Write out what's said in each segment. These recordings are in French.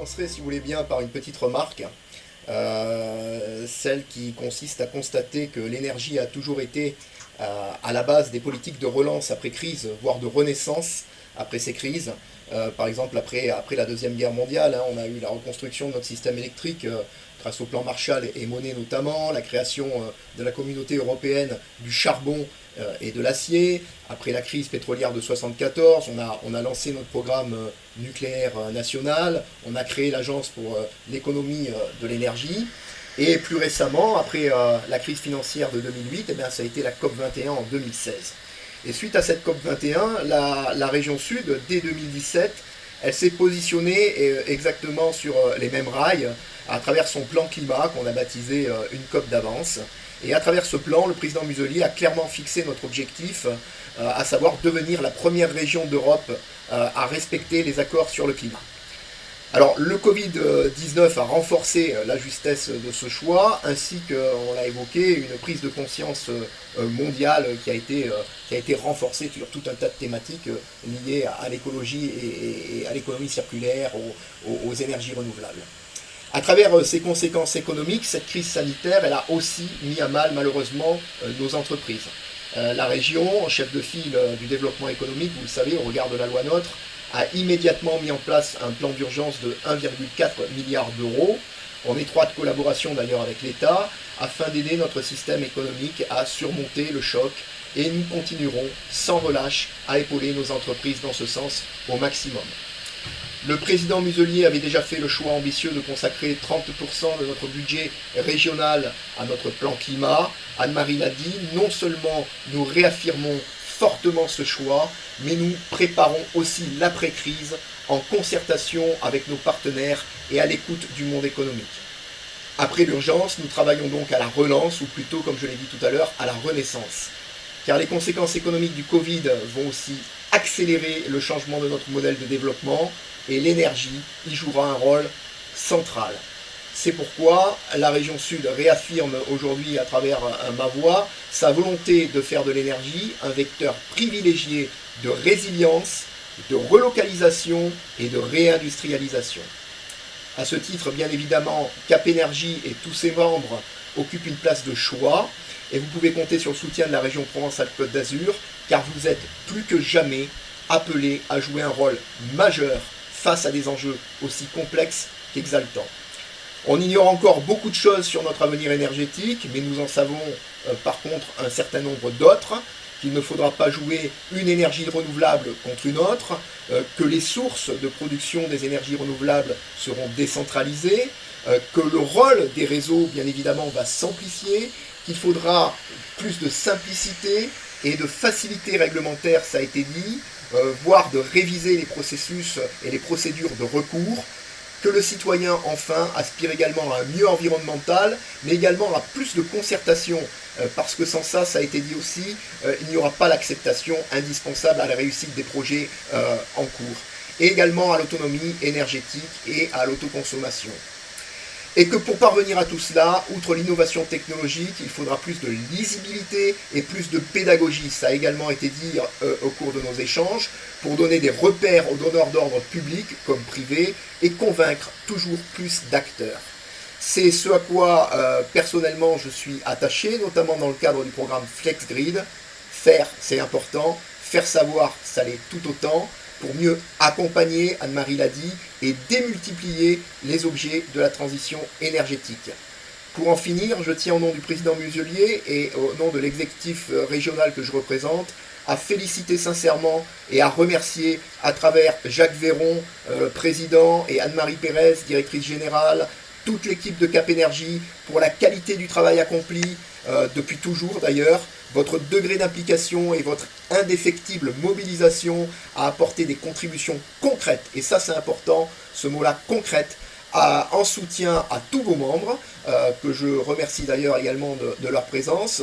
commencerai, si vous voulez bien, par une petite remarque, celle qui consiste à constater que l'énergie a toujours été à la base des politiques de relance après crise, voire de renaissance après ces crises. Par exemple, après la Deuxième Guerre mondiale, hein, on a eu la reconstruction de notre système électrique grâce au plan Marshall et Monnet notamment, la création de la communauté européenne du charbon et de l'acier. Après la crise pétrolière de 1974, on a lancé notre programme nucléaire national, on a créé l'agence pour l'économie de l'énergie. Et plus récemment, après la crise financière de 2008, eh bien, ça a été la COP 21 en 2016. Et suite à cette COP 21, la région sud, dès 2017, elle s'est positionnée exactement sur les mêmes rails à travers son plan climat qu'on a baptisé une COP d'avance. Et à travers ce plan, le président Muselier a clairement fixé notre objectif, à savoir devenir la première région d'Europe à respecter les accords sur le climat. Alors le Covid-19 a renforcé la justesse de ce choix, ainsi qu'on l'a évoqué, une prise de conscience mondiale qui a été renforcée sur tout un tas de thématiques liées à l'écologie et à l'économie circulaire, aux énergies renouvelables. À travers ses conséquences économiques, cette crise sanitaire, elle a aussi mis à mal malheureusement nos entreprises. La région, chef de file du développement économique, vous le savez, au regard de la loi NOTRe, a immédiatement mis en place un plan d'urgence de 1,4 milliard d'euros, en étroite collaboration d'ailleurs avec l'État, afin d'aider notre système économique à surmonter le choc, et nous continuerons sans relâche à épauler nos entreprises dans ce sens au maximum. Le président Muselier avait déjà fait le choix ambitieux de consacrer 30% de notre budget régional à notre plan climat. Anne-Marie l'a dit, non seulement nous réaffirmons fortement ce choix, mais nous préparons aussi l'après-crise en concertation avec nos partenaires et à l'écoute du monde économique. Après l'urgence, nous travaillons donc à la relance, ou plutôt, comme je l'ai dit tout à l'heure, à la renaissance. Car les conséquences économiques du Covid vont aussi accélérer le changement de notre modèle de développement, et l'énergie y jouera un rôle central. C'est pourquoi la région Sud réaffirme aujourd'hui à travers ma voix sa volonté de faire de l'énergie un vecteur privilégié de résilience, de relocalisation et de réindustrialisation. À ce titre, bien évidemment, Cap Énergie et tous ses membres occupent une place de choix et vous pouvez compter sur le soutien de la région Provence-Alpes-Côte d'Azur car vous êtes plus que jamais appelés à jouer un rôle majeur face à des enjeux aussi complexes qu'exaltants. On ignore encore beaucoup de choses sur notre avenir énergétique, mais nous en savons par contre un certain nombre d'autres, qu'il ne faudra pas jouer une énergie renouvelable contre une autre, que les sources de production des énergies renouvelables seront décentralisées, que le rôle des réseaux, bien évidemment, va s'amplifier, qu'il faudra plus de simplicité et de facilité réglementaire, ça a été dit, voire de réviser les processus et les procédures de recours, que le citoyen, enfin, aspire également à un mieux environnemental, mais également à plus de concertation, parce que sans ça, ça a été dit aussi, il n'y aura pas l'acceptation indispensable à la réussite des projets en cours, et également à l'autonomie énergétique et à l'autoconsommation. Et que pour parvenir à tout cela, outre l'innovation technologique, il faudra plus de lisibilité et plus de pédagogie. Ça a également été dit au cours de nos échanges, pour donner des repères aux donneurs d'ordre publics comme privés et convaincre toujours plus d'acteurs. C'est ce à quoi personnellement je suis attaché, notamment dans le cadre du programme FlexGrid. Faire, c'est important. Faire savoir, ça l'est tout autant. Pour mieux accompagner, Anne-Marie l'a dit, et démultiplier les objets de la transition énergétique. Pour en finir, je tiens au nom du président Muselier et au nom de l'exécutif régional que je représente, à féliciter sincèrement et à remercier à travers Jacques Véron, président, et Anne-Marie Pérez, directrice générale, toute l'équipe de Cap Énergie pour la qualité du travail accompli, depuis toujours d'ailleurs, votre degré d'implication et votre indéfectible mobilisation à apporter des contributions concrètes, et ça c'est important, ce mot-là concrète, en soutien à tous vos membres, que je remercie d'ailleurs également de leur présence,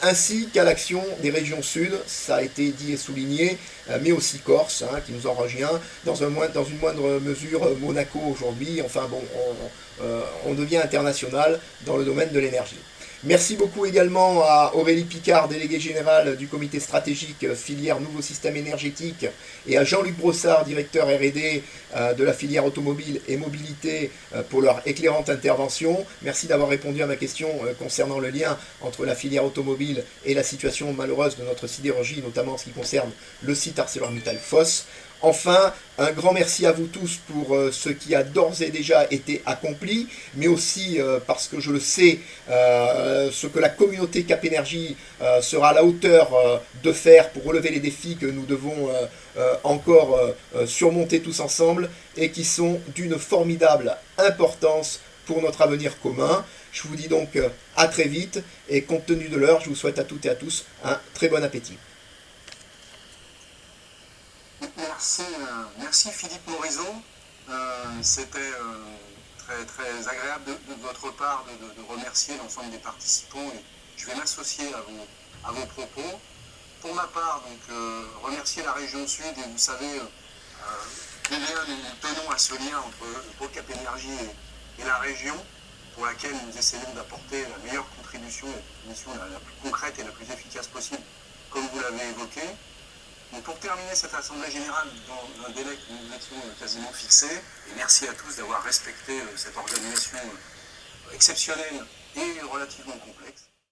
ainsi qu'à l'action des régions sud, ça a été dit et souligné, mais aussi Corse, hein, qui nous en rejoint, dans une moindre mesure Monaco aujourd'hui, enfin bon, on devient international dans le domaine de l'énergie. Merci beaucoup également à Aurélie Picard, déléguée générale du comité stratégique filière nouveau système énergétique, et à Jean-Luc Brossard, directeur R&D de la filière automobile et mobilité, pour leur éclairante intervention. Merci d'avoir répondu à ma question concernant le lien entre la filière automobile et la situation malheureuse de notre sidérurgie, notamment en ce qui concerne le site ArcelorMittal Fos. Enfin, un grand merci à vous tous pour ce qui a d'ores et déjà été accompli, mais aussi parce que je le sais, ce que la communauté Cap Énergie sera à la hauteur de faire pour relever les défis que nous devons encore surmonter tous ensemble et qui sont d'une formidable importance pour notre avenir commun. Je vous dis donc à très vite et compte tenu de l'heure, je vous souhaite à toutes et à tous un très bon appétit. Merci Philippe Morizot. C'était très agréable de votre part de remercier l'ensemble des participants et je vais m'associer à vos propos. Pour ma part, donc, remercier la région Sud et vous savez combien nous tenons à ce lien entre le pôle Cap Énergie et la région pour laquelle nous essayons d'apporter la meilleure contribution, la plus concrète et la plus efficace possible, comme vous l'avez évoqué. Donc pour terminer cette assemblée générale dans un délai que nous étions quasiment fixé, et merci à tous d'avoir respecté cette organisation exceptionnelle et relativement complexe.